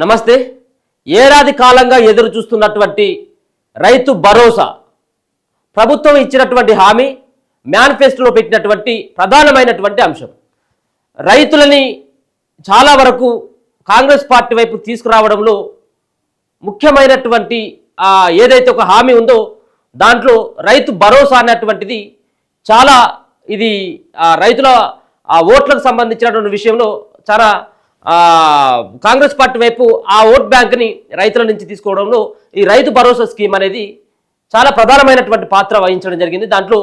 నమస్తే. ఏడాది కాలంగా ఎదురు చూస్తున్నటువంటి రైతు భరోసా ప్రభుత్వం ఇచ్చినటువంటి హామీ మేనిఫెస్టోలో పెట్టినటువంటి ప్రధానమైనటువంటి అంశం. రైతులని చాలా వరకు కాంగ్రెస్ పార్టీ వైపు తీసుకురావడంలో ముఖ్యమైనటువంటి ఏదైతే ఒక హామీ ఉందో దాంట్లో రైతు భరోసా అనేటువంటిది చాలా ఇది రైతుల ఓట్లకు సంబంధించినటువంటి విషయంలో చాలా కాంగ్రెస్ పార్టీ వైపు ఆ ఓట్ బ్యాంక్ని రైతుల నుంచి తీసుకోవడంలో ఈ రైతు భరోసా స్కీమ్ అనేది చాలా ప్రధానమైనటువంటి పాత్ర వహించడం జరిగింది. దాంట్లో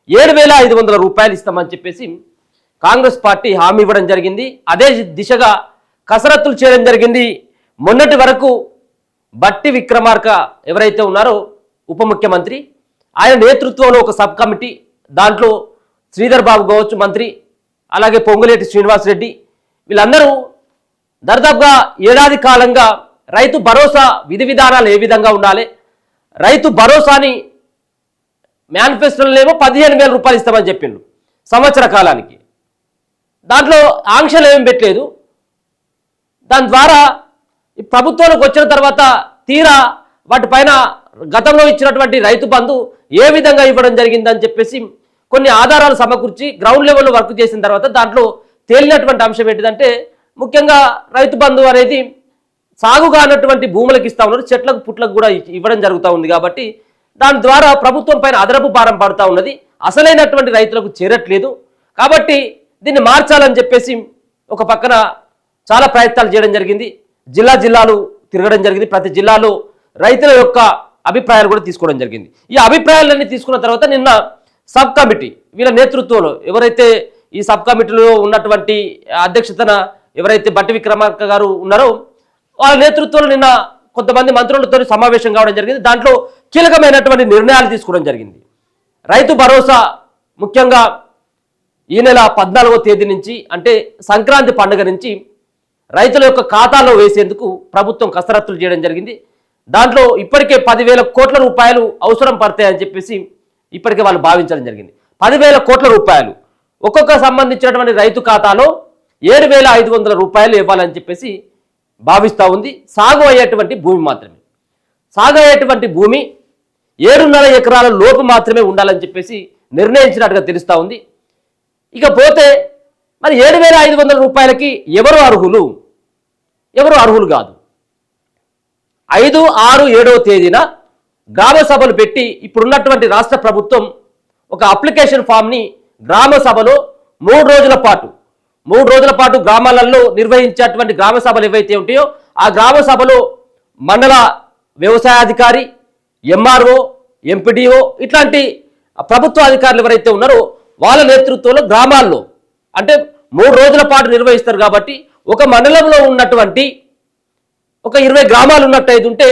7,500 రూపాయలు ఇస్తామని చెప్పేసి కాంగ్రెస్ పార్టీ హామీ ఇవ్వడం జరిగింది. అదే దిశగా కసరత్తులు చేయడం జరిగింది. మొన్నటి వరకు బట్టి విక్రమార్క ఎవరైతే ఉన్నారో ఉప ముఖ్యమంత్రి, ఆయన నేతృత్వంలో ఒక సబ్ కమిటీ, దాంట్లో శ్రీధర్ బాబు కావచ్చు మంత్రి, అలాగే పొంగులేటి శ్రీనివాసరెడ్డి, వీళ్ళందరూ దాదాపుగా ఏడాది కాలంగా రైతు భరోసా విధి విధానాలు ఏ విధంగా ఉండాలి, రైతు భరోసాని మేనిఫెస్టోలో 15,000 రూపాయలు ఇస్తామని చెప్పిండు సంవత్సర కాలానికి. దాంట్లో ఆంక్షలు ఏమి పెట్టలేదు. దాని ద్వారా ఈ ప్రభుత్వానికి వచ్చిన తర్వాత తీరా వాటిపైన గతంలో ఇచ్చినటువంటి రైతు బంధు ఏ విధంగా ఇవ్వడం జరిగిందని చెప్పేసి కొన్ని ఆధారాలు సమకూర్చి గ్రౌండ్ లెవెల్లో వర్క్ చేసిన తర్వాత దాంట్లో తేలినటువంటి అంశం ఏంటిదంటే, ముఖ్యంగా రైతు బంధు అనేది సాగుగా అన్నటువంటి భూములకు ఇస్తా ఉన్నారు, చెట్లకు పుట్లకు కూడా ఇవ్వడం జరుగుతూ ఉంది. కాబట్టి దాని ద్వారా ప్రభుత్వం పైన అదనపు భారం పడుతూ ఉన్నది, అసలైనటువంటి రైతులకు చేరట్లేదు. కాబట్టి దీన్ని మార్చాలని చెప్పేసి ఒక పక్కన చాలా ప్రయత్నాలు చేయడం జరిగింది. జిల్లాలు తిరగడం జరిగింది. ప్రతి జిల్లాలో రైతుల యొక్క అభిప్రాయాలు కూడా తీసుకోవడం జరిగింది. ఈ అభిప్రాయాలన్నీ తీసుకున్న తర్వాత నిన్న సబ్ కమిటీ వీళ్ళ నేతృత్వంలో ఎవరైతే ఈ సబ్ కమిటీలో ఉన్నటువంటి అధ్యక్షతన ఎవరైతే బట్టి విక్రమార్క గారు ఉన్నారో వాళ్ళ నేతృత్వంలో నిన్న కొంతమంది మంత్రులతో సమావేశం కావడం జరిగింది. దాంట్లో కీలకమైనటువంటి నిర్ణయాలు తీసుకోవడం జరిగింది. రైతు భరోసా ముఖ్యంగా ఈ నెల 14వ తేదీ నుంచి అంటే సంక్రాంతి పండుగ నుంచి రైతుల యొక్క ఖాతాలో వేసేందుకు ప్రభుత్వం కసరత్తులు చేయడం జరిగింది. దాంట్లో ఇప్పటికే 10,000 కోట్ల రూపాయలు అవసరం పడతాయని చెప్పేసి ఇప్పటికే వాళ్ళు భావించడం జరిగింది. 10,000 కోట్ల రూపాయలు ఒక్కొక్క సంబంధించినటువంటి రైతు ఖాతాలో 7,500 రూపాయలు ఇవ్వాలని చెప్పేసి భావిస్తూ ఉంది. సాగు అయ్యేటువంటి భూమి మాత్రమే, సాగు అయ్యేటువంటి భూమి 7.5 ఎకరాల లోపు మాత్రమే ఉండాలని చెప్పేసి నిర్ణయించినట్టుగా తెలుస్తూ ఉంది. ఇకపోతే మరి 7,500 రూపాయలకి ఎవరు అర్హులు, ఎవరు అర్హులు కాదు. 5, 6, 7వ తేదీన గ్రామ సభలు పెట్టి ఇప్పుడున్నటువంటి రాష్ట్ర ప్రభుత్వం ఒక అప్లికేషన్ ఫామ్ని గ్రామ సభలో 3 రోజుల పాటు గ్రామాలలో నిర్వహించేటువంటి గ్రామ సభలు ఏవైతే ఉంటాయో ఆ గ్రామ సభలో మండల వ్యవసాయాధికారి, ఎంఆర్ఓ, ఎంపీడీఓ ఇట్లాంటి ప్రభుత్వ అధికారులు ఎవరైతే ఉన్నారో వాళ్ళ నేతృత్వంలో గ్రామాల్లో అంటే 3 రోజుల పాటు నిర్వహిస్తారు. కాబట్టి ఒక మండలంలో ఉన్నటువంటి ఒక 20 గ్రామాలు ఉన్నట్టయితే ఉంటే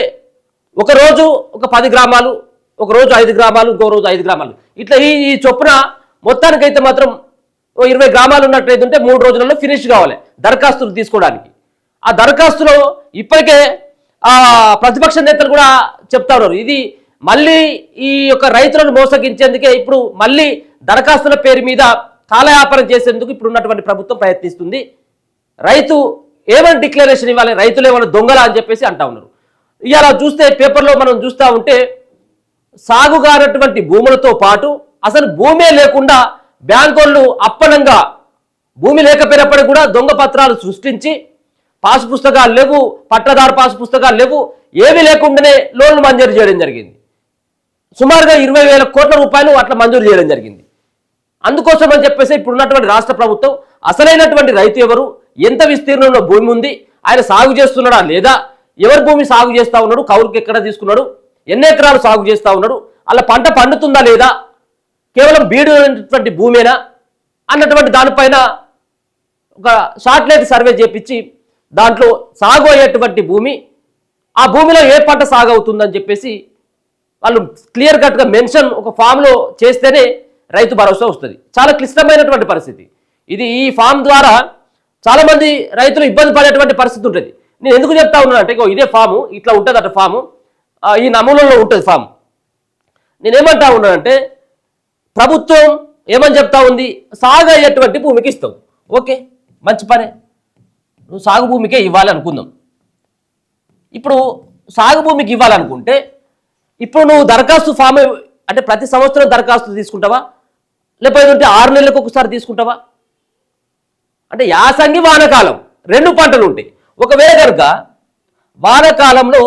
ఒక రోజు ఒక 10 గ్రామాలు, ఒక రోజు 5 గ్రామాలు, ఇంకో రోజు 5 గ్రామాలు, ఇట్లా ఈ చొప్పున మొత్తానికైతే మాత్రం 20 గ్రామాలు ఉన్నట్టయితే ఉంటే 3 రోజులలో ఫినిష్ కావాలి దరఖాస్తులు తీసుకోవడానికి. ఆ దరఖాస్తులో ఇప్పటికే ప్రతిపక్ష నేతలు కూడా చెప్తా ఉన్నారు, ఇది మళ్ళీ ఈ యొక్క రైతులను మోసగించేందుకే ఇప్పుడు మళ్ళీ దరఖాస్తుల పేరు మీద కాలయాపన చేసేందుకు ఇప్పుడు ఉన్నటువంటి ప్రభుత్వం ప్రయత్నిస్తుంది. రైతు ఏమైనా డిక్లరేషన్ ఇవ్వాలి, రైతులు ఏమైనా దొంగలా అని చెప్పేసి అంటా ఉన్నారు. ఇవాళ చూస్తే పేపర్లో మనం చూస్తూ ఉంటే సాగుగానటువంటి భూములతో పాటు అసలు భూమే లేకుండా బ్యాంకులు అప్పనంగా భూమి లేకపోయినప్పటికీ కూడా దొంగ పత్రాలు సృష్టించి పాసు పుస్తకాలు లేవు, పట్టదారు పాసు పుస్తకాలు లేవు, ఏమీ లేకుండానే లోన్లు మంజూరు చేయడం జరిగింది. సుమారుగా 20,000 కోట్ల రూపాయలు అట్లా మంజూరు చేయడం జరిగింది. అందుకోసం అని చెప్పేసి ఇప్పుడు ఉన్నటువంటి రాష్ట్ర ప్రభుత్వం అసలైనటువంటి రైతు ఎవరు, ఎంత విస్తీర్ణంలో భూమి ఉంది, ఆయన సాగు చేస్తున్నాడా లేదా, ఎవరి భూమి సాగు చేస్తూ ఉన్నాడు, కౌలుకి ఎక్కడ తీసుకున్నాడు, ఎన్ని ఎకరాలు సాగు చేస్తూ ఉన్నాడు, అలా పంట పండుతుందా లేదా, కేవలం బీడు అనేటువంటి భూమేనా అన్నటువంటి దానిపైన ఒక శాటిలైట్ సర్వే చేపించి దాంట్లో సాగు అయ్యేటువంటి భూమి, ఆ భూమిలో ఏ పంట సాగు అవుతుందని చెప్పేసి వాళ్ళు క్లియర్ కట్గా మెన్షన్ ఒక ఫామ్లో చేస్తేనే రైతు భరోసా వస్తుంది. చాలా క్లిష్టమైనటువంటి పరిస్థితి ఇది. ఈ ఫామ్ ద్వారా చాలామంది రైతులు ఇబ్బంది పడేటువంటి పరిస్థితి ఉంటుంది. నేను ఎందుకు చెప్తా ఉన్నానంటే ఇదే ఫాము ఇట్లా ఉంటుంది అట, ఫాము ఈ నమూనాలో ఉంటుంది ఫామ్. నేనేమంటా ఉన్నానంటే ప్రభుత్వం ఏమని చెప్తా ఉంది, సాగు అయ్యేటువంటి భూమికి ఇస్తావు, ఓకే మంచి పనే, నువ్వు సాగు భూమికే ఇవ్వాలి అనుకుందాం. ఇప్పుడు సాగు భూమికి ఇవ్వాలనుకుంటే ఇప్పుడు నువ్వు దరఖాస్తు ఫామ్ అంటే ప్రతి సంవత్సరం దరఖాస్తు తీసుకుంటావా, లేకపోతే 6 నెలలకు ఒకసారి తీసుకుంటావా? అంటే యాసంగి వానకాలం 2 పంటలు ఉంటాయి. ఒకవేళ కనుక వానకాలంలో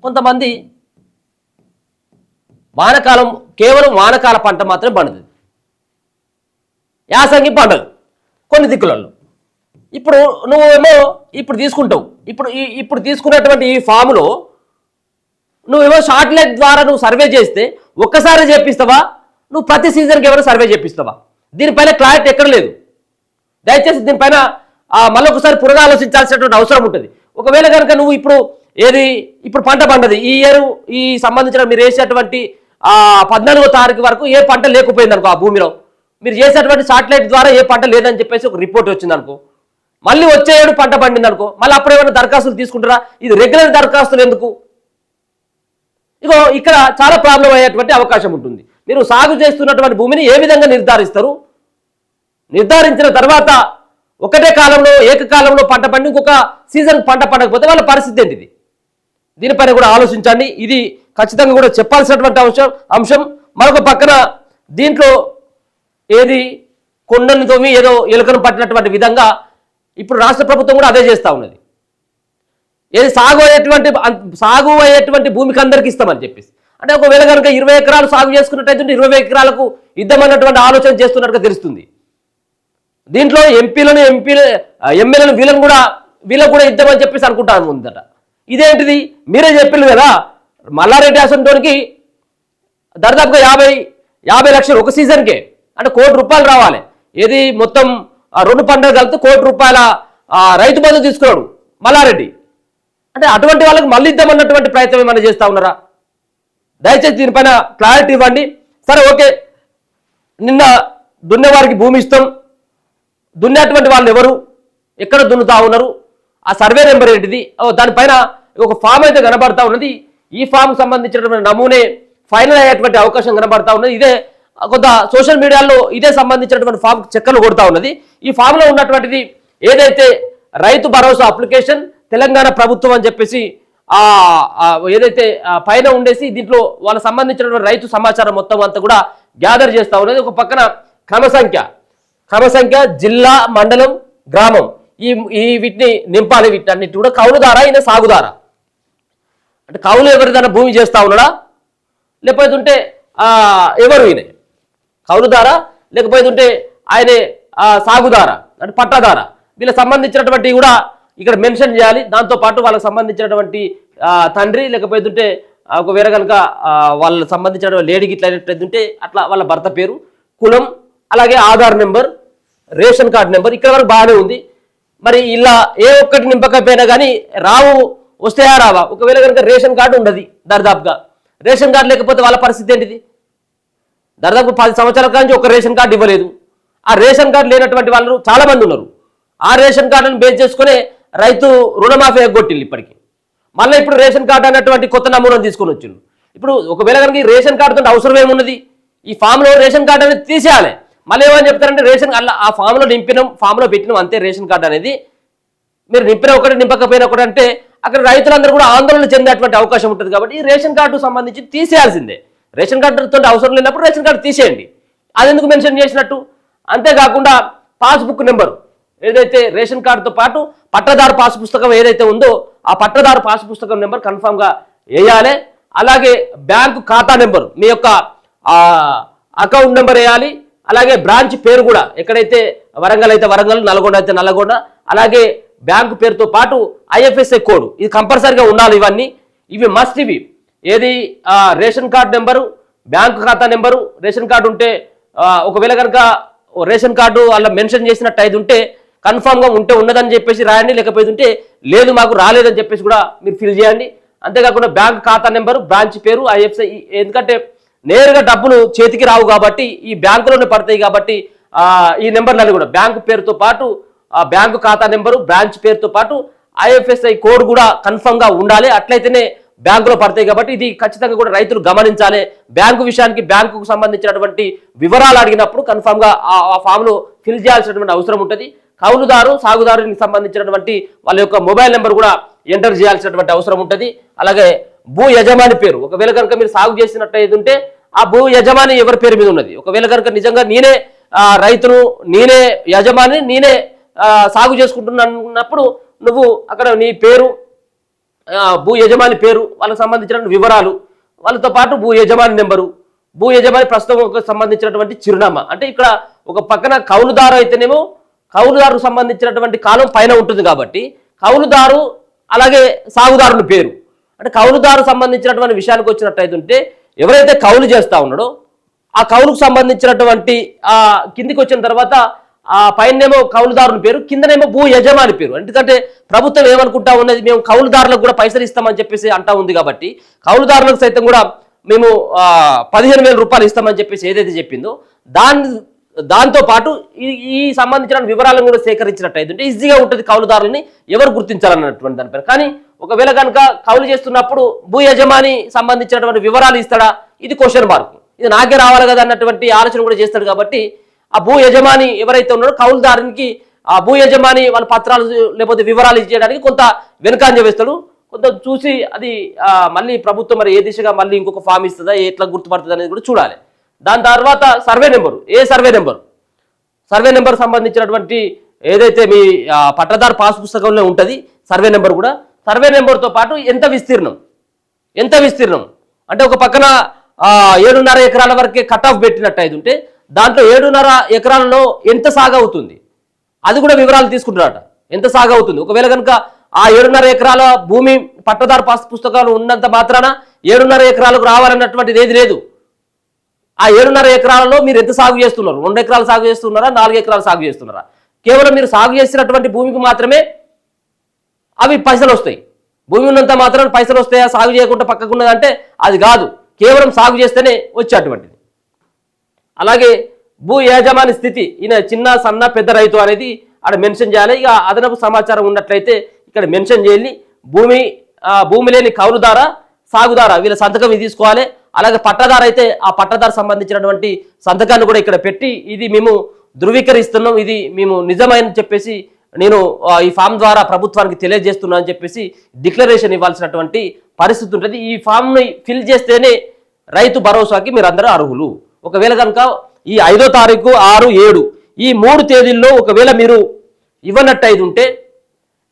కొంతమంది వానకాలం కేవలం వానకాల పంట మాత్రమే పండుతుంది, యాసంగి పంటలు కొన్ని దిక్కులలో. ఇప్పుడు నువ్వేమో ఇప్పుడు తీసుకుంటావు, ఇప్పుడు తీసుకున్నటువంటి ఈ ఫామ్లో నువ్వేమో శాటిలైట్ ద్వారా నువ్వు సర్వే చేస్తే ఒక్కసారి చేపిస్తావా, నువ్వు ప్రతి సీజన్కి ఏమైనా సర్వే చేపిస్తావా? దీనిపైన క్లారిటీ ఎక్కడ లేదు. దయచేసి దీనిపైన మళ్ళొకసారి పునరాలోచించాల్సినటువంటి అవసరం ఉంటుంది. ఒకవేళ కనుక నువ్వు ఇప్పుడు పంట పండది ఈ ఇయర్ ఈ సంబంధించిన మీరు వేసేటువంటి 14వ తారీఖు వరకు ఏ పంట లేకపోయింది అనుకో, ఆ భూమిలో మీరు చేసేటువంటి శాటిలైట్ ద్వారా ఏ పంట లేదని చెప్పేసి ఒక రిపోర్ట్ వచ్చింది అనుకో, మళ్ళీ వచ్చే ఏడు పంట పండింది అనుకో, మళ్ళీ అప్పుడు ఏమైనా దరఖాస్తులు తీసుకుంటారా? ఇది రెగ్యులర్ దరఖాస్తులు ఎందుకు? ఇగో ఇక్కడ చాలా ప్రాబ్లం అయ్యేటువంటి అవకాశం ఉంటుంది. మీరు సాగు చేస్తున్నటువంటి భూమిని ఏ విధంగా నిర్ధారిస్తారు? నిర్ధారించిన తర్వాత ఒకటే కాలంలో ఏకకాలంలో పంట పండి ఇంకొక సీజన్ పంట పండకపోతే వాళ్ళ పరిస్థితి ఏంటిది? దీనిపైన కూడా ఆలోచించండి. ఇది ఖచ్చితంగా కూడా చెప్పాల్సినటువంటి అంశం. మరొక పక్కన దీంట్లో కొండను తోమి ఏదో ఎలుకను పట్టినటువంటి విధంగా ఇప్పుడు రాష్ట్ర ప్రభుత్వం కూడా అదే చేస్తూ ఉన్నది. సాగు అయ్యేటువంటి భూమికి అందరికి ఇస్తామని చెప్పేసి, అంటే ఒకవేళ కనుక 20 ఎకరాలు సాగు చేసుకున్నట్టయితే 20 ఎకరాలకు ఇద్దామన్నటువంటి ఆలోచన చేస్తున్నట్టుగా తెలుస్తుంది. దీంట్లో ఎమ్మెల్యేలను వీళ్ళకు కూడా ఇద్దామని చెప్పేసి అనుకుంటాను ముందట. ఇదేంటిది? మీరే చెప్పింది కదా, మల్లారెడ్డి అసంటోనికి దాదాపుగా 50 లక్షలు ఒక సీజన్కే, అంటే ₹1 కోటి రావాలి. మొత్తం 2 పంటలు కలిపితే ₹1 కోటి రైతు బంధు తీసుకున్నాడు మల్లారెడ్డి. అంటే అటువంటి వాళ్ళకి మళ్ళీ ఇద్దామన్నటువంటి ప్రయత్నం ఏమైనా చేస్తా ఉన్నారా? దయచేసి దీనిపైన క్లారిటీ ఇవ్వండి. సరే, ఓకే, నిన్న దున్నేవారికి భూమి ఇస్తాం, దున్నేటువంటి వాళ్ళు ఎవరు, ఎక్కడ దున్నుతా ఉన్నారు, ఆ సర్వే నెంబర్ ఏంటిది, దానిపైన ఒక ఫామ్ అయితే కనబడతా ఉన్నది. ఈ ఫామ్కి సంబంధించినటువంటి నమూనే ఫైనల్ అయ్యేటువంటి అవకాశం కనబడతా ఉన్నది. ఇదే కొంత సోషల్ మీడియాలో ఇదే సంబంధించినటువంటి ఫామ్ చెక్కలు కొడతా ఉన్నది. ఈ ఫామ్లో ఉన్నటువంటిది ఏదైతే రైతు భరోసా అప్లికేషన్ తెలంగాణ ప్రభుత్వం అని చెప్పేసి ఏదైతే పైన ఉండేసి దీంట్లో వాళ్ళకి సంబంధించినటువంటి రైతు సమాచారం మొత్తం అంతా కూడా గ్యాదర్ చేస్తూ ఉన్నది. ఒక పక్కన క్రమ సంఖ్య జిల్లా, మండలం, గ్రామం, వీటిని నింపాలి. వీటన్నిటి కూడా కౌలుదారా ఈయన సాగుదారా, అంటే కౌలు ఎవరిదైనా భూమి చేస్తా ఉన్నాడా, లేకపోతే ఎవరు ఈయన కౌలుదారా, లేకపోతే ఆయనే సాగుదారా అంటే పట్టాదారా, వీళ్ళకి సంబంధించినటువంటి కూడా ఇక్కడ మెన్షన్ చేయాలి. దాంతోపాటు వాళ్ళకి సంబంధించినటువంటి తండ్రి, లేకపోతే ఒకవేళ కనుక వాళ్ళకి సంబంధించిన లేడీకి ఇట్లా అయినట్టుంటే అట్లా వాళ్ళ భర్త పేరు, కులం, అలాగే Aadhaar number, ration card number, ఇక్కడ వరకు బాగానే ఉంది. మరి ఇలా ఏ ఒక్కటి నింపకపోయినా కానీ వస్తాయా రావా? ఒకవేళ కనుక రేషన్ కార్డు ఉండదు, దర్దాపుగా రేషన్ కార్డు లేకపోతే వాళ్ళ పరిస్థితి ఏంటిది? దాదాపు 10 సంవత్సరాల నుంచి ఒక రేషన్ కార్డు ఇవ్వలేదు. ఆ రేషన్ కార్డు లేనటువంటి వాళ్ళు చాలా మంది ఉన్నారు. ఆ రేషన్ కార్డును బేస్ చేసుకునే రైతు రుణమాఫీ ఎగ్గొట్టిల్లు ఇప్పటికి. మళ్ళీ ఇప్పుడు రేషన్ కార్డు అన్నటువంటి కొత్త నమూనాను తీసుకొని వచ్చిండు. ఇప్పుడు ఒకవేళ కనుక ఈ రేషన్ కార్డుతో అవసరం ఏమున్నది? ఈ ఫామ్లో రేషన్ కార్డు అనేది తీసేయాలి. మళ్ళీ ఏమని చెప్తారంటే రేషన్ ఆ ఫామ్లో ఫామ్లో పెట్టినాం అంతే. రేషన్ కార్డు అనేది మీరు నింపిన ఒకటి నింపకపోయినా ఒకటి అంటే అక్కడ రైతులందరూ కూడా ఆందోళన చెందేటువంటి అవకాశం ఉంటుంది. కాబట్టి ఈ రేషన్ కార్డు సంబంధించి తీసేయాల్సిందే. రేషన్ కార్డుతో అవసరం లేనప్పుడు రేషన్ కార్డు తీసేయండి. అది ఎందుకు మెన్షన్ చేసినట్టు? అంతేకాకుండా పాస్బుక్ నెంబర్ ఏదైతే రేషన్ కార్డుతో పాటు పట్టదారు పాస్ పుస్తకం ఏదైతే ఉందో ఆ పట్టదారు పాస్ పుస్తకం నెంబర్ కన్ఫామ్గా వేయాలి. అలాగే బ్యాంకు ఖాతా నెంబర్, మీ యొక్క అకౌంట్ నెంబర్ వేయాలి. అలాగే బ్రాంచ్ పేరు కూడా, ఎక్కడైతే వరంగల్ అయితే వరంగల్, నల్గొండ అయితే నల్గొండ, అలాగే బ్యాంకు పేరుతో పాటు IFSI కోడ్, ఇది కంపల్సరీగా ఉండాలి. ఇవి must. Ration card number, bank ఖాతా నెంబరు, రేషన్ కార్డు ఉంటే ఒకవేళ కనుక రేషన్ కార్డు అలా మెన్షన్ చేసినట్టు అయితే ఉంటే కన్ఫామ్గా ఉన్నదని చెప్పేసి రాయండి, లేకపోతే లేదు మాకు రాలేదని చెప్పేసి కూడా మీరు ఫిల్ చేయండి. అంతేకాకుండా బ్యాంక్ ఖాతా నెంబరు, బ్రాంచ్ పేరు, IFSI, ఎందుకంటే నేరుగా డబ్బులు చేతికి రావు కాబట్టి ఈ బ్యాంకులోనే పడతాయి. కాబట్టి ఈ నెంబర్లన్నీ కూడా బ్యాంకు పేరుతో పాటు బ్యాంకు ఖాతా నెంబరు, బ్రాంచ్ పేరుతో పాటు IFSI కోడ్ కూడా కన్ఫామ్గా ఉండాలి. అట్లయితేనే బ్యాంకులో పడతాయి. కాబట్టి ఇది ఖచ్చితంగా కూడా రైతులు గమనించాలి. బ్యాంకు విషయానికి బ్యాంకుకు సంబంధించినటువంటి వివరాలు అడిగినప్పుడు కన్ఫామ్గా ఆ ఫామ్లో ఫిల్ చేయాల్సినటువంటి అవసరం ఉంటుంది. కౌలుదారు, సాగుదారునికి సంబంధించినటువంటి వాళ్ళ యొక్క మొబైల్ నెంబర్ కూడా ఎంటర్ చేయాల్సినటువంటి అవసరం ఉంటుంది. అలాగే భూ యజమాని పేరు, ఒకవేళ కనుక మీరు సాగు చేసినట్టు ఉంటే ఆ భూ యజమాని ఎవరి పేరు మీద ఉన్నది, ఒకవేళ కనుక నిజంగా నేనే రైతును, నేనే యజమాని, నేనే సాగు చేసుకుంటున్నప్పుడు నువ్వు అక్కడ నీ పేరు, భూ యజమాని పేరు, వాళ్ళకి సంబంధించిన వివరాలు, వాళ్ళతో పాటు భూ యజమాని నెంబరు, భూ యజమాని ప్రస్తుతం సంబంధించినటువంటి చిరునామా. అంటే ఇక్కడ ఒక పక్కన కౌలుదారు అయితేనేమో కౌలుదారుకు సంబంధించినటువంటి కాలం పైన ఉంటుంది కాబట్టి కౌలుదారు, అలాగే సాగుదారుని పేరు. అంటే కౌలుదారు సంబంధించినటువంటి విషయానికి వచ్చినట్టయితే ఎవరైతే కౌలు చేస్తూ ఉన్నాడో ఆ కౌలుకు సంబంధించినటువంటి కిందికి వచ్చిన తర్వాత ఆ పైనేమో కౌలుదారుని పేరు, కిందనేమో భూ యజమాని పేరు. ఎందుకంటే ప్రభుత్వం ఏమనుకుంటా ఉన్నది, మేము కౌలుదారులకు కూడా పైసలు ఇస్తామని చెప్పేసి అంటా ఉంది కాబట్టి కౌలుదారులకు సైతం కూడా మేము 15,000 రూపాయలు ఇస్తామని చెప్పేసి ఏదైతే చెప్పిందో దాంతో పాటు ఈ సంబంధించిన వివరాలను కూడా సేకరించినట్టయితే ఈజీగా ఉంటుంది కౌలుదారులని ఎవరు గుర్తించాలన్నటువంటి దానిపైన. కానీ ఒకవేళ కనుక కౌలు చేస్తున్నప్పుడు భూ యజమాని సంబంధించినటువంటి వివరాలు ఇస్తాడా, ఇది క్వశ్చన్ మార్క్. ఇది నాకే రావాలి కదా అన్నటువంటి ఆలోచన కూడా చేస్తాడు. కాబట్టి ఆ భూ యజమాని ఎవరైతే ఉన్నారో కౌలుదారునికి ఆ భూ యజమాని వాళ్ళ పత్రాలు లేకపోతే వివరాలు ఇచ్చేయడానికి కొంత వెనుకంజ వేస్తాడు. కొంత చూసి అది మళ్ళీ ప్రభుత్వం మరి ఏ దిశగా మళ్ళీ ఇంకొక ఫామ్ ఇస్తుందా, ఎట్లా గుర్తుపడుతుంది అనేది కూడా చూడాలి. దాని తర్వాత సర్వే నెంబరు, సర్వే నెంబర్ సంబంధించినటువంటి ఏదైతే మీ పట్టదారు పాస్ పుస్తకంలో ఉంటుంది సర్వే నెంబర్ కూడా. సర్వే నెంబర్తో పాటు ఎంత విస్తీర్ణం అంటే ఒక పక్కన 7.5 ఎకరాల వరకే కట్ ఆఫ్ పెట్టినట్టు ఉంటే దాంట్లో 7.5 ఎకరాలలో ఎంత సాగు అవుతుంది అది కూడా వివరాలు తీసుకుంటున్నారట. ఎంత సాగు అవుతుంది, ఒకవేళ కనుక ఆ 7.5 ఎకరాల భూమి పట్టదారు పాస్ పుస్తకాలు ఉన్నంత మాత్రాన 7.5 ఎకరాలకు రావాలన్నటువంటిది ఏది లేదు. ఆ 7.5 ఎకరాలలో మీరు ఎంత సాగు చేస్తున్నారు, 2 ఎకరాలు సాగు చేస్తున్నారా, 4 ఎకరాలు సాగు చేస్తున్నారా? కేవలం మీరు సాగు చేసినటువంటి భూమికి మాత్రమే అవి పైసలు వస్తాయి. భూమి ఉన్నంత మాత్రం పైసలు వస్తాయా, సాగు చేయకుండా పక్కకున్నదంటే అది కాదు. కేవలం సాగు చేస్తేనే వచ్చేటువంటిది. అలాగే భూ యజమాని స్థితి, ఈయన చిన్న సన్న పెద్ద రైతు అనేది అక్కడ మెన్షన్ చేయాలి. ఇక అదనపు సమాచారం ఉన్నట్లయితే ఇక్కడ మెన్షన్ చేయాలి. భూమి లేని కౌలుదార, సాగుదార వీళ్ళ సంతకం ఇది తీసుకోవాలి. అలాగే పట్టదారు అయితే ఆ పట్టదారు సంబంధించినటువంటి సంతకాన్ని కూడా ఇక్కడ పెట్టి ఇది మేము ధృవీకరిస్తున్నాం, ఇది మేము నిజమైన చెప్పేసి నేను ఈ ఫామ్ ద్వారా ప్రభుత్వానికి తెలియజేస్తున్నా అని చెప్పేసి డిక్లరేషన్ ఇవ్వాల్సినటువంటి పరిస్థితి ఉంటుంది. ఈ ఫామ్ని ఫిల్ చేస్తేనే రైతు భరోసాకి మీరు అందరూ అర్హులు. ఒకవేళ కనుక ఈ 5వ తారీఖు, 6, 7 ఈ 3 తేదీల్లో ఒకవేళ మీరు ఇవ్వనట్టయితే ఉంటే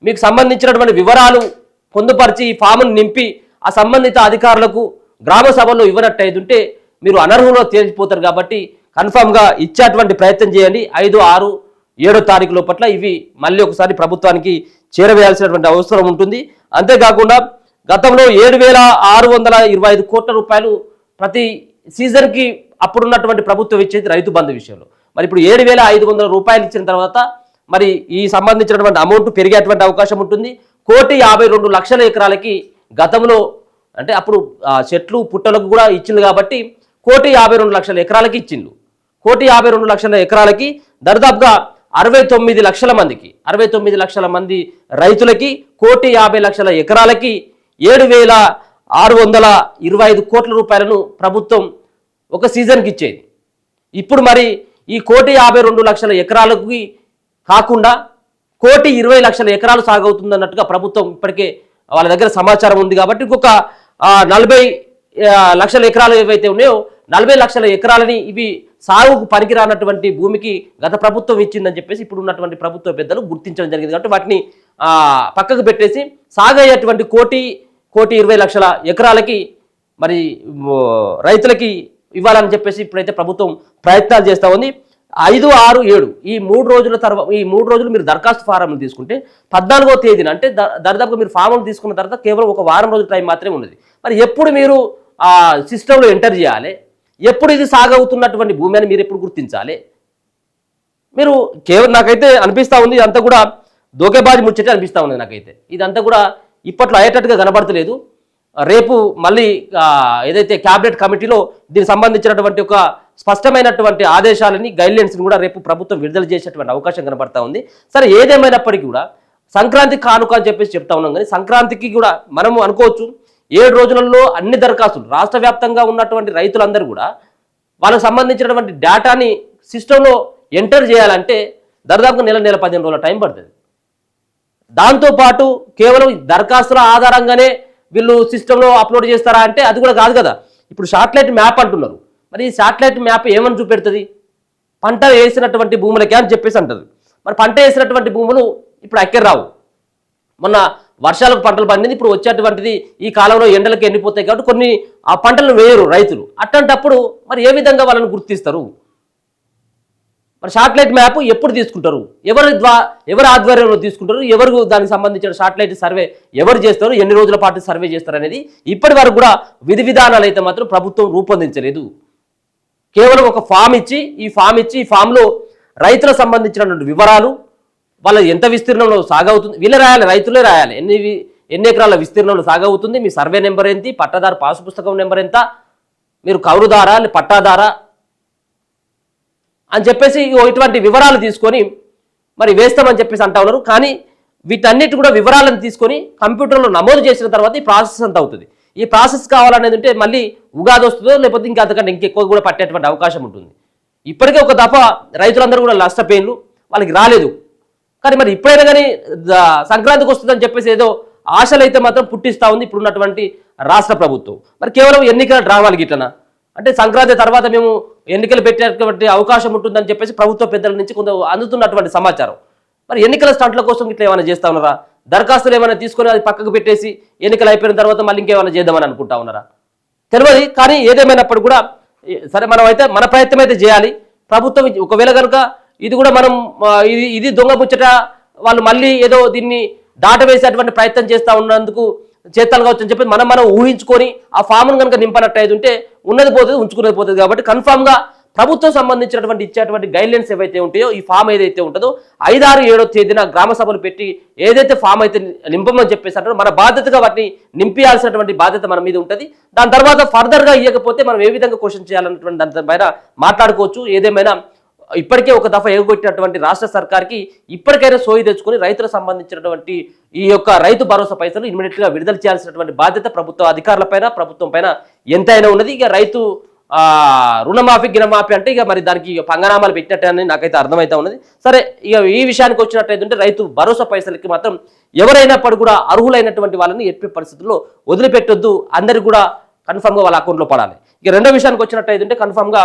మీకు సంబంధించినటువంటి వివరాలు పొందుపరిచి ఈ ఫామ్ను నింపి ఆ సంబంధిత అధికారులకు గ్రామ సభలో ఇవ్వనట్టయితే ఉంటే మీరు అనర్హులో తేలిపోతారు. కాబట్టి కన్ఫామ్గా ఇచ్చేటువంటి ప్రయత్నం చేయండి. 5, 6, 7వ తారీఖు లోపట్ల ఇవి మళ్ళీ ఒకసారి ప్రభుత్వానికి చేరవేయాల్సినటువంటి అవసరం ఉంటుంది. అంతేకాకుండా గతంలో 7,625 కోట్ల రూపాయలు ప్రతి సీజన్కి అప్పుడున్నటువంటి ప్రభుత్వం ఇచ్చేది రైతు బంధు విషయంలో. మరి ఇప్పుడు 7,500 రూపాయలు ఇచ్చిన తర్వాత మరి ఈ సంబంధించినటువంటి అమౌంట్ పెరిగేటువంటి అవకాశం ఉంటుంది. 1,52,00,000 ఎకరాలకి గతంలో అంటే అప్పుడు చెట్లు పుట్టలకు కూడా ఇచ్చింది కాబట్టి 1,52,00,000 ఎకరాలకి ఇచ్చిండు. 1,52,00,000 ఎకరాలకి దరిదాపుగా 69 లక్షల మందికి 69 లక్షల మంది రైతులకి 1,50,00,000 ఎకరాలకి 7,625 కోట్ల రూపాయలను ప్రభుత్వం ఒక సీజన్కి ఇచ్చేది. ఇప్పుడు మరి ఈ 1,52,00,000 ఎకరాలకి కాకుండా 1,20,00,000 ఎకరాలు సాగవుతుందన్నట్టుగా ప్రభుత్వం ఇప్పటికే వాళ్ళ దగ్గర సమాచారం ఉంది. కాబట్టి ఇంకొక 40 లక్షల ఎకరాలు ఏవైతే ఉన్నాయో 40 లక్షల ఎకరాలని ఇవి సాగుకు పనికిరానటువంటి భూమికి గత ప్రభుత్వం ఇచ్చిందని చెప్పేసి ఇప్పుడు ఉన్నటువంటి ప్రభుత్వ పెద్దలు గుర్తించడం జరిగింది. కాబట్టి వాటిని పక్కకు పెట్టేసి సాగయ్యేటువంటి 1,20,00,000 ఎకరాలకి మరి రైతులకి ఇవ్వాలని చెప్పేసి ఇప్పుడైతే ప్రభుత్వం ప్రయత్నాలు చేస్తూ ఉంది. 5, 6, 7 ఈ 3 రోజుల తర్వాత ఈ 3 రోజులు మీరు దరఖాస్తు ఫారంలు తీసుకుంటే 14వ తేదీన అంటే దరిదాపుగా మీరు ఫామ్లు తీసుకున్న తర్వాత కేవలం ఒక వారం రోజుల టైం మాత్రమే ఉన్నది. మరి ఎప్పుడు మీరు ఆ సిస్టంలో ఎంటర్ చేయాలి, ఎప్పుడు ఇది సాగవుతున్నటువంటి భూమి అని మీరు ఎప్పుడు గుర్తించాలి? మీరు కేవలం నాకైతే అనిపిస్తూ ఉంది ఇదంతా కూడా దోకేబాజీ ముచ్చటే అనిపిస్తూ ఉంది నాకైతే. ఇదంతా కూడా ఇప్పట్లో అయ్యేటట్టుగా కనబడతలేదు. రేపు మళ్ళీ ఏదైతే క్యాబినెట్ కమిటీలో దీనికి సంబంధించినటువంటి ఒక స్పష్టమైనటువంటి ఆదేశాలని గైడ్లైన్స్ని కూడా రేపు ప్రభుత్వం విడుదల చేసేటువంటి అవకాశం కనబడతా ఉంది. సరే ఏదేమైనప్పటికీ కూడా సంక్రాంతి కానుక అని చెప్పేసి చెప్తా ఉన్నాం. కానీ సంక్రాంతికి కూడా మనము అనుకోవచ్చు 7 రోజులలో అన్ని దరఖాస్తులు రాష్ట్ర వ్యాప్తంగా ఉన్నటువంటి రైతులందరూ కూడా వాళ్ళకు సంబంధించినటువంటి డేటాని సిస్టంలో ఎంటర్ చేయాలంటే దాదాపుగా నెల 15 రోజుల టైం పడుతుంది. దాంతోపాటు కేవలం దరఖాస్తుల ఆధారంగానే వీళ్ళు సిస్టంలో అప్లోడ్ చేస్తారా అంటే అది కూడా కాదు కదా. ఇప్పుడు శాటిలైట్ మ్యాప్ అంటున్నారు. మరి ఈ శాటిలైట్ మ్యాప్ ఏమని చూపెడుతుంది? పంట వేసినటువంటి భూములకే అని చెప్పేసి అంటుంది. మరి పంట వేసినటువంటి భూములు ఇప్పుడు రావు. మొన్న వర్షాలకు పంటలు పండింది, ఇప్పుడు వచ్చేటువంటిది ఈ కాలంలో ఎండలకు ఎండిపోతాయి కాబట్టి కొన్ని ఆ పంటలను వేయరు రైతులు. అట్లాంటప్పుడు మరి ఏ విధంగా వాళ్ళని గుర్తిస్తారు? మరి శాటిలైట్ మ్యాప్ ఎప్పుడు తీసుకుంటారు? ఎవరి ఆధ్వర్యంలో తీసుకుంటారు? ఎవరు దానికి సంబంధించిన శాటిలైట్ సర్వే ఎవరు చేస్తారు? ఎన్ని రోజుల పాటు సర్వే చేస్తారు అనేది ఇప్పటి వరకు కూడా విధి విధానాలు అయితే మాత్రం ప్రభుత్వం రూపొందించలేదు. కేవలం ఒక ఫామ్ ఇచ్చి ఈ ఫామ్లో రైతులకు సంబంధించినటువంటి వివరాలు, వాళ్ళ ఎంత విస్తీర్ణంలో సాగవుతుంది వీళ్ళే రాయాలి, రైతులే రాయాలి. ఎన్ని ఎకరాల విస్తీర్ణంలో సాగవుతుంది, మీ సర్వే నెంబర్ ఏంటి, పట్టాదారు పాసు పుస్తకం నెంబర్ ఎంత, మీరు కౌలుదారా పట్టాదారా అని చెప్పేసి ఇటువంటి వివరాలు తీసుకొని మరి వేస్తామని చెప్పేసి అంటా ఉన్నారు. కానీ వీటన్నిటి కూడా వివరాలను తీసుకొని కంప్యూటర్లో నమోదు చేసిన తర్వాత ఈ ప్రాసెస్ అంతా అవుతుంది. ఈ ప్రాసెస్ కావాలనేది ఉంటే మళ్ళీ ఉగాది వస్తుందో లేకపోతే ఇంకా అంతకంటే ఇంకెక్కువ కూడా పట్టేటువంటి అవకాశం ఉంటుంది. ఇప్పటికే ఒక దఫా రైతులందరూ కూడా నష్టపోయిన్లు, వాళ్ళకి రాలేదు. కానీ మరి ఇప్పుడైనా కానీ సంక్రాంతికి వస్తుందని చెప్పేసి ఏదో ఆశలు అయితే మాత్రం పుట్టిస్తూ ఉంది ఇప్పుడున్నటువంటి రాష్ట్ర ప్రభుత్వం. మరి కేవలం ఎన్నికల డ్రామాలు గిట్లనా అంటే సంక్రాంతి తర్వాత మేము ఎన్నికలు పెట్టేటువంటి అవకాశం ఉంటుందని చెప్పేసి ప్రభుత్వ పెద్దల నుంచి కొంత అందుతున్నటువంటి సమాచారం. మరి ఎన్నికల స్టంట్ల కోసం ఇట్లా ఏమైనా చేస్తా ఉన్నారా? దరఖాస్తులు ఏమైనా తీసుకొని అది పక్కకు పెట్టేసి ఎన్నికలు అయిపోయిన తర్వాత మళ్ళీ ఇంకేమైనా చేద్దామని అనుకుంటా ఉన్నారా? తెలియదు. కానీ ఏదేమైనప్పుడు కూడా సరే మనం అయితే మన ప్రయత్నం అయితే చేయాలి. ప్రభుత్వం ఒకవేళ కనుక ఇది కూడా మనం ఇది దొంగ ముచ్చట వాళ్ళు మళ్ళీ ఏదో దీన్ని దాటవేసేటువంటి ప్రయత్నం చేస్తూ ఉన్నందుకు చేస్తాను కావచ్చు అని చెప్పి మనం ఊహించుకొని ఆ ఫామ్ను కనుక నింపనట్టు అయితే ఉంటే ఉన్నది పోతుంది, ఉంచుకునేది పోతుంది. కాబట్టి కన్ఫామ్గా ప్రభుత్వం సంబంధించినటువంటి ఇచ్చేటువంటి గైడ్లైన్స్ ఏవైతే ఉంటాయో ఈ ఫామ్ ఏదైతే ఉంటుందో 5, 6, 7వ తేదీన గ్రామ సభలు పెట్టి ఏదైతే ఫామ్ అయితే నింపమని చెప్పేసి అంటారో మన బాధ్యతగా వాటిని నింపియాల్సినటువంటి బాధ్యత మన మీద ఉంటుంది. దాని తర్వాత ఫర్దర్గా ఇవ్వకపోతే మనం ఏ విధంగా క్వశ్చన్ చేయాలన్నటువంటి దానిపైన మాట్లాడుకోవచ్చు. ఏదేమైనా ఇప్పటికే ఒక దఫా ఎగగొట్టినటువంటి రాష్ట్ర సర్కార్కి ఇప్పటికైనా సోయి తెచ్చుకొని రైతులకు సంబంధించినటువంటి ఈ యొక్క రైతు భరోసా పైసలు ఇమీడియట్గా విడుదల చేయాల్సినటువంటి బాధ్యత ప్రభుత్వ అధికారులపైన ప్రభుత్వం పైన ఎంతైనా ఉన్నది. ఇక రైతు రుణమాఫీ గినమాఫీ అంటే ఇక మరి దానికి పంగనామాలు పెట్టినట్టే అని నాకైతే అర్థమైతే ఉన్నది. సరే, ఇక ఈ విషయానికి వచ్చినట్టయితే రైతు భరోసా పైసలకి మాత్రం ఎవరైనప్పుడు కూడా అర్హులైనటువంటి వాళ్ళని ఎట్టి పరిస్థితుల్లో వదిలిపెట్టొద్దు, అందరికి కూడా కన్ఫామ్గా వాళ్ళ అకౌంట్లో పడాలి. ఇక రెండో విషయానికి వచ్చినట్టయితే కన్ఫామ్గా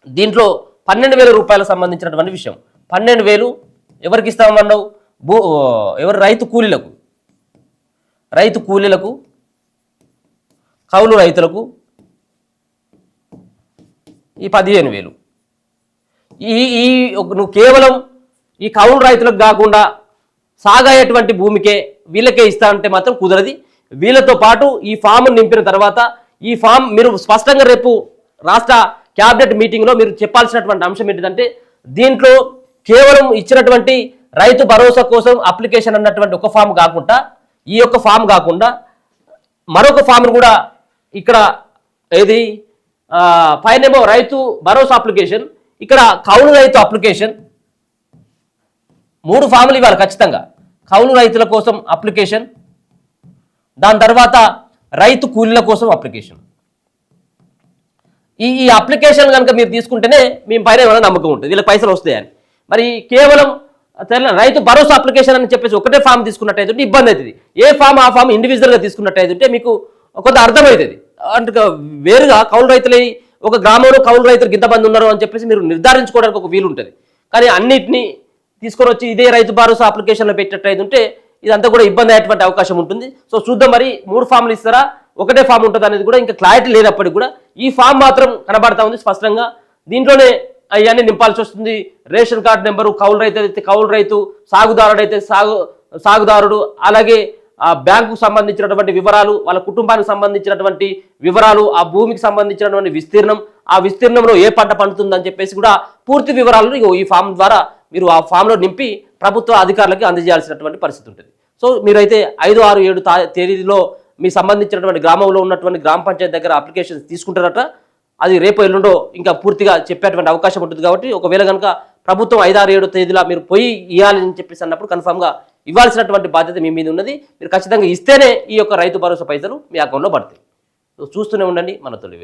దీంట్లో 12,000 రూపాయలకు సంబంధించినటువంటి విషయం. 12,000 ఎవరికి ఇస్తామన్నావు? ఎవరు? రైతు కూలీలకు, కౌలు రైతులకు ఈ 15,000. నువ్వు కేవలం ఈ కౌలు రైతులకు కాకుండా సాగయ్యేటువంటి భూమికే వీళ్ళకే ఇస్తా అంటే మాత్రం కుదరది. వీళ్ళతో పాటు ఈ ఫామ్ నింపిన తర్వాత ఈ ఫామ్ మీరు స్పష్టంగా రేపు రాష్ట్ర క్యాబినెట్ మీటింగ్లో మీరు చెప్పాల్సినటువంటి అంశం ఏంటిదంటే దీంట్లో కేవలం ఇచ్చినటువంటి రైతు భరోసా కోసం అప్లికేషన్ అన్నటువంటి ఒక ఫామ్ కాకుండా ఈ యొక్క ఫామ్ కాకుండా మరొక ఫామ్ కూడా ఇక్కడ ఏది పైనేమో రైతు భరోసా అప్లికేషన్, ఇక్కడ కౌలు రైతు అప్లికేషన్, 3 ఫాములు ఇవ్వాలి ఖచ్చితంగా. కౌలు రైతుల కోసం అప్లికేషన్, దాని తర్వాత రైతు కూలీల కోసం అప్లికేషన్. ఈ అప్లికేషన్ కనుక మీరు తీసుకుంటేనే మేము పైన ఏమైనా నమ్మకం ఉంటుంది వీళ్ళకి పైసలు వస్తాయని. మరి కేవలం రైతు భరోసా అప్లికేషన్ అని చెప్పేసి ఒకటే ఫామ్ తీసుకున్నట్టయితే ఇబ్బంది అవుతుంది. ఏ ఫామ్ ఆ ఫామ్ ఇండివిజువల్గా తీసుకున్నట్టయితే మీకు కొంత అర్థమవుతుంది. అంటే వేరుగా కౌలు రైతులై ఒక గ్రామంలో కౌలు రైతులకు ఇంతమంది ఉన్నారు అని చెప్పేసి మీరు నిర్ధారించుకోవడానికి ఒక వీలు ఉంటుంది. కానీ అన్నిటినీ తీసుకొని వచ్చి ఇదే రైతు భరోసా అప్లికేషన్లో పెట్టినట్టయితే ఉంటే ఇదంతా కూడా ఇబ్బంది అయ్యేటువంటి అవకాశం ఉంటుంది. సో చూద్దాం మరి 3 ఫామ్లు ఇస్తారా ఒకటే ఫామ్ ఉంటుంది అనేది కూడా ఇంకా క్లారిటీ లేనప్పటికీ కూడా ఈ ఫామ్ మాత్రం కనబడతా ఉంది స్పష్టంగా. దీంట్లోనే అవన్నీ నింపాల్సి వస్తుంది. రేషన్ కార్డు నెంబరు, కౌలు రైతు అయితే కౌలు రైతు, సాగుదారుడు అయితే సాగుదారుడు, అలాగే ఆ బ్యాంకుకు సంబంధించినటువంటి వివరాలు, వాళ్ళ కుటుంబానికి సంబంధించినటువంటి వివరాలు, ఆ భూమికి సంబంధించినటువంటి విస్తీర్ణం, ఆ విస్తీర్ణంలో ఏ పంట పండుతుందని చెప్పేసి కూడా పూర్తి వివరాలను ఈ ఫామ్ ద్వారా మీరు ఆ ఫామ్లో నింపి ప్రభుత్వ అధికారులకి అందజేయాల్సినటువంటి పరిస్థితి ఉంటుంది. సో మీరైతే 5, 6, 7 తేదీలో మీకు సంబంధించినటువంటి గ్రామంలో ఉన్నటువంటి గ్రామ పంచాయతీ దగ్గర అప్లికేషన్స్ తీసుకుంటారట. అది రేపు ఎల్లుండో ఇంకా పూర్తిగా చెప్పేటువంటి అవకాశం ఉంటుంది. కాబట్టి ఒకవేళ కనుక ప్రభుత్వం 5, 6, 7 తేదీలో మీరు పోయి ఇవ్వాలని చెప్పేసి అన్నప్పుడు కన్ఫామ్గా ఇవ్వాల్సినటువంటి బాధ్యత మీ మీద ఉన్నది. మీరు ఖచ్చితంగా ఇస్తేనే ఈ యొక్క రైతు భరోసా పైసలు మీ అకౌంట్లో పడతాయి. చూస్తూనే ఉండండి మన తొలి.